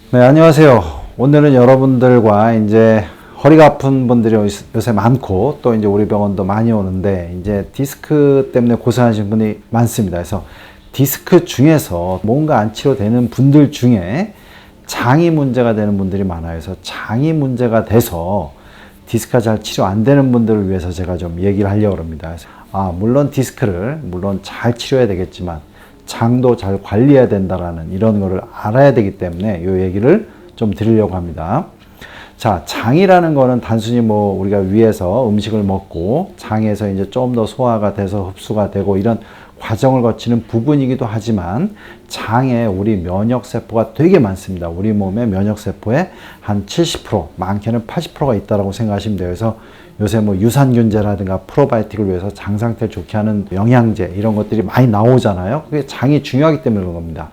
네, 안녕하세요. 오늘은 여러분들과 이제 허리가 아픈 분들이 요새 많고 또 이제 우리 병원도 많이 오는데 이제 디스크 때문에 고생하시는 분이 많습니다. 그래서 디스크 중에서 뭔가 안 치료되는 분들 중에 장이 문제가 되는 분들이 많아요. 그래서 장이 문제가 돼서 디스크가 잘 치료 안 되는 분들을 위해서 제가 좀 얘기를 하려고 합니다. 그래서 물론 디스크를 잘 치료해야 되겠지만 장도 잘 관리해야 된다라는 이런 거를 알아야 되기 때문에 이 얘기를 좀 드리려고 합니다. 자, 장이라는 거는 단순히 우리가 위에서 음식을 먹고 장에서 이제 좀 더 소화가 돼서 흡수가 되고 이런 과정을 거치는 부분이기도 하지만 장에 우리 면역세포가 되게 많습니다. 우리 몸의 면역세포의 한 70%, 많게는 80%가 있다고 생각하시면 돼요. 그래서 요새 유산균제라든가 프로바이오틱을 위해서 장 상태를 좋게 하는 영양제 이런 것들이 많이 나오잖아요. 그게 장이 중요하기 때문에 그런 겁니다.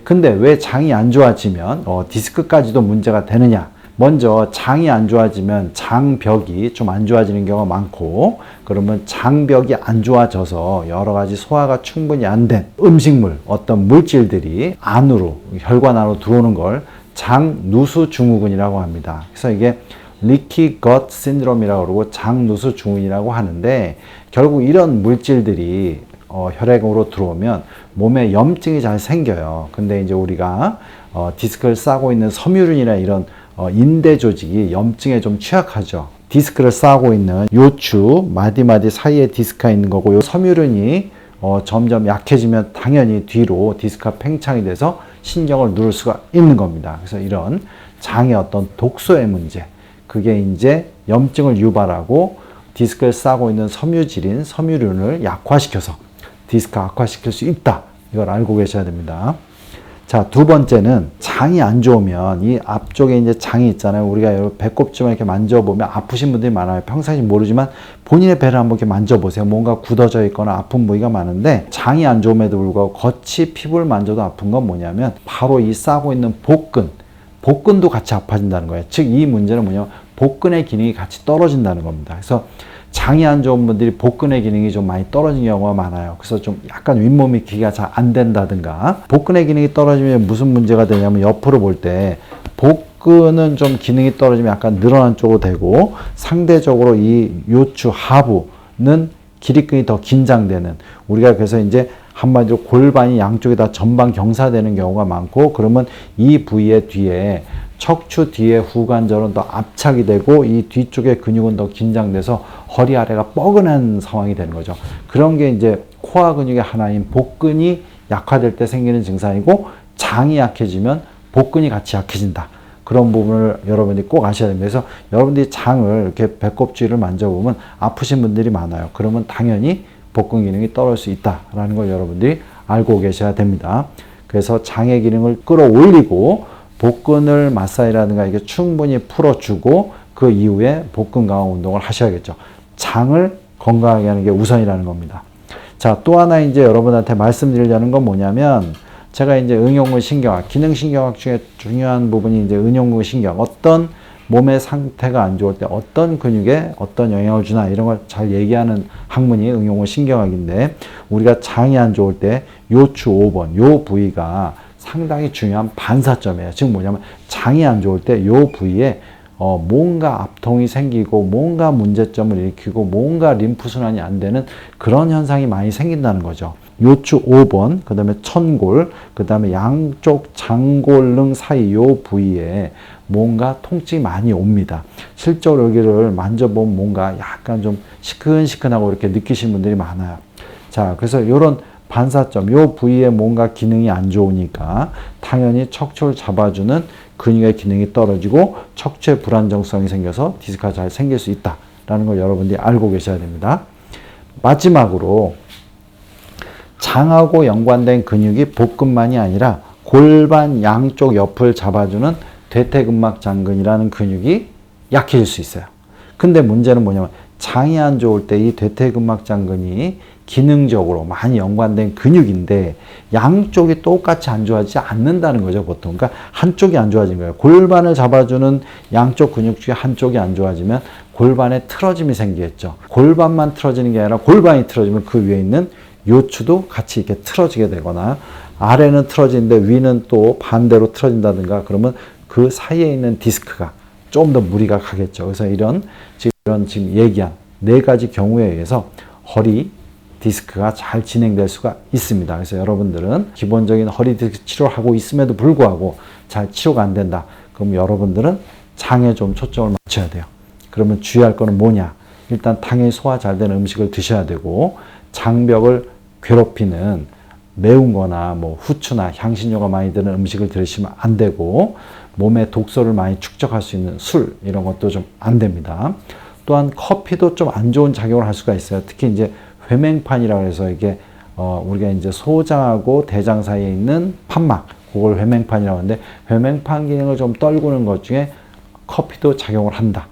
근데 왜 장이 안 좋아지면 디스크까지도 문제가 되느냐? 먼저 장이 안 좋아지면 장벽이 좀 안 좋아지는 경우가 많고, 그러면 장벽이 안 좋아져서 여러 가지 소화가 충분히 안 된 음식물, 어떤 물질들이 안으로, 혈관 안으로 들어오는 걸 장누수 증후군이라고 합니다. 그래서 이게 리키 것 신드롬이라고 그러고 장누수 증후군이라고 하는데, 결국 이런 물질들이 혈액으로 들어오면 몸에 염증이 잘 생겨요. 근데 이제 우리가 디스크를 싸고 있는 섬유륜이나 이런 인대 조직이 염증에 좀 취약하죠. 디스크를 싸고 있는 요추, 마디마디 사이에 디스크가 있는 거고, 요 섬유륜이 점점 약해지면 당연히 뒤로 디스크가 팽창이 돼서 신경을 누를 수가 있는 겁니다. 그래서 이런 장의 어떤 독소의 문제, 그게 이제 염증을 유발하고 디스크를 싸고 있는 섬유질인 섬유륜을 약화시켜서 디스크 악화시킬 수 있다. 이걸 알고 계셔야 됩니다. 자, 두 번째는 장이 안 좋으면 이 앞쪽에 이제 장이 있잖아요. 우리가 배꼽쯤을 이렇게 만져보면 아프신 분들이 많아요. 평상시 모르지만 본인의 배를 한번 이렇게 만져보세요. 뭔가 굳어져 있거나 아픈 부위가 많은데, 장이 안 좋음에도 불구하고 겉이 피부를 만져도 아픈 건 뭐냐면 바로 이 싸고 있는 복근도 같이 아파진다는 거예요. 즉, 이 문제는 뭐냐면 복근의 기능이 같이 떨어진다는 겁니다. 그래서 장이 안 좋은 분들이 복근의 기능이 좀 많이 떨어진 경우가 많아요. 그래서 좀 약간 윗몸이 기가 잘 안 된다든가, 복근의 기능이 떨어지면 무슨 문제가 되냐면 옆으로 볼 때 복근은 좀 기능이 떨어지면 약간 늘어난 쪽으로 되고, 상대적으로 이 요추 하부는 기립근이 더 긴장되는, 우리가 그래서 이제 한마디로 골반이 양쪽이 다 전방 경사되는 경우가 많고, 그러면 이 부위의 뒤에 척추 뒤에 후관절은 더 압착이 되고 이 뒤쪽의 근육은 더 긴장돼서 허리 아래가 뻐근한 상황이 되는 거죠. 그런 게 이제 코어 근육의 하나인 복근이 약화될 때 생기는 증상이고, 장이 약해지면 복근이 같이 약해진다. 그런 부분을 여러분들이 꼭 아셔야 됩니다. 그래서 여러분들이 장을 이렇게 배꼽 주위를 만져보면 아프신 분들이 많아요. 그러면 당연히 복근 기능이 떨어질 수 있다라는 걸 여러분들이 알고 계셔야 됩니다. 그래서 장의 기능을 끌어올리고 복근을 마사지라든가 이게 충분히 풀어주고 그 이후에 복근 강화 운동을 하셔야겠죠. 장을 건강하게 하는 게 우선이라는 겁니다. 자, 또 하나 이제 여러분한테 말씀드리려는 건 뭐냐면, 제가 이제 응용근 신경학, 기능신경학 중에 중요한 부분이 이제 응용근 신경, 어떤 몸의 상태가 안 좋을 때 어떤 근육에 어떤 영향을 주나 이런 걸 잘 얘기하는 학문이 응용근 신경학인데, 우리가 장이 안 좋을 때 요추 5번, 요 부위가 상당히 중요한 반사점이에요. 즉 뭐냐면 장이 안 좋을 때 요 부위에 뭔가 압통이 생기고 뭔가 문제점을 일으키고 뭔가 림프순환이 안 되는 그런 현상이 많이 생긴다는 거죠. 요추 5번, 그 다음에 천골, 그 다음에 양쪽 장골릉 사이 요 부위에 뭔가 통증이 많이 옵니다. 실제로 여기를 만져보면 뭔가 약간 좀 시큰시큰하고 이렇게 느끼시는 분들이 많아요. 자, 그래서 이런 반사점, 요 부위에 뭔가 기능이 안 좋으니까 당연히 척추를 잡아주는 근육의 기능이 떨어지고 척추의 불안정성이 생겨서 디스크가 잘 생길 수 있다라는 걸 여러분들이 알고 계셔야 됩니다. 마지막으로 장하고 연관된 근육이 복근만이 아니라 골반 양쪽 옆을 잡아주는 대퇴근막장근이라는 근육이 약해질 수 있어요. 근데 문제는 뭐냐면 장이 안 좋을 때 이 대퇴근막장근이 기능적으로 많이 연관된 근육인데 양쪽이 똑같이 안 좋아지지 않는다는 거죠, 보통. 그러니까 한쪽이 안 좋아진 거예요. 골반을 잡아주는 양쪽 근육 중에 한쪽이 안 좋아지면 골반에 틀어짐이 생기겠죠. 골반만 틀어지는 게 아니라 골반이 틀어지면 그 위에 있는 요추도 같이 이렇게 틀어지게 되거나, 아래는 틀어지는데 위는 또 반대로 틀어진다든가, 그러면 그 사이에 있는 디스크가 좀 더 무리가 가겠죠. 그래서 이런 지금 얘기한 네 가지 경우에 의해서 허리 디스크가 잘 진행될 수가 있습니다. 그래서 여러분들은 기본적인 허리 디스크 치료를 하고 있음에도 불구하고 잘 치료가 안 된다. 그럼 여러분들은 장에 좀 초점을 맞춰야 돼요. 그러면 주의할 거는 뭐냐? 일단 당연히 소화 잘 되는 음식을 드셔야 되고, 장벽을 괴롭히는 매운 거나 뭐 후추나 향신료가 많이 드는 음식을 드시면 안 되고, 몸에 독소를 많이 축적할 수 있는 술 이런 것도 좀 안 됩니다. 또한 커피도 좀 안 좋은 작용을 할 수가 있어요. 특히 이제 회맹판이라고 해서 이게 우리가 이제 소장하고 대장 사이에 있는 판막, 그걸 회맹판이라고 하는데, 회맹판 기능을 좀 떨구는 것 중에 커피도 작용을 한다.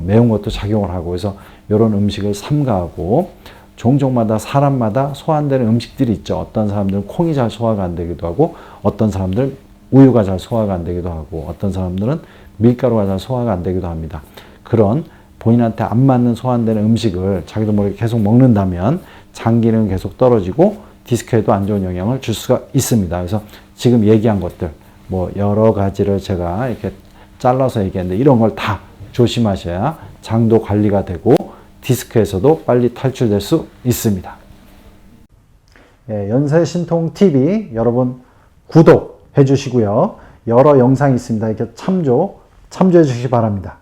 매운 것도 작용을 하고, 그래서 이런 음식을 삼가하고, 종종마다 사람마다 소화 안 되는 음식들이 있죠. 어떤 사람들은 콩이 잘 소화가 안 되기도 하고, 어떤 사람들은 우유가 잘 소화가 안 되기도 하고, 어떤 사람들은 밀가루가 잘 소화가 안 되기도 합니다. 그런 본인한테 안 맞는 소화 안 되는 음식을 자기도 모르게 계속 먹는다면 장 기능은 계속 떨어지고 디스크에도 안 좋은 영향을 줄 수가 있습니다. 그래서 지금 얘기한 것들, 뭐 여러 가지를 제가 이렇게 잘라서 얘기했는데, 이런 걸 다 조심하셔야 장도 관리가 되고 디스크에서도 빨리 탈출될 수 있습니다. 예, 연세신통TV 여러분 구독해 주시고요. 여러 영상이 있습니다. 이렇게 참조해 주시기 바랍니다.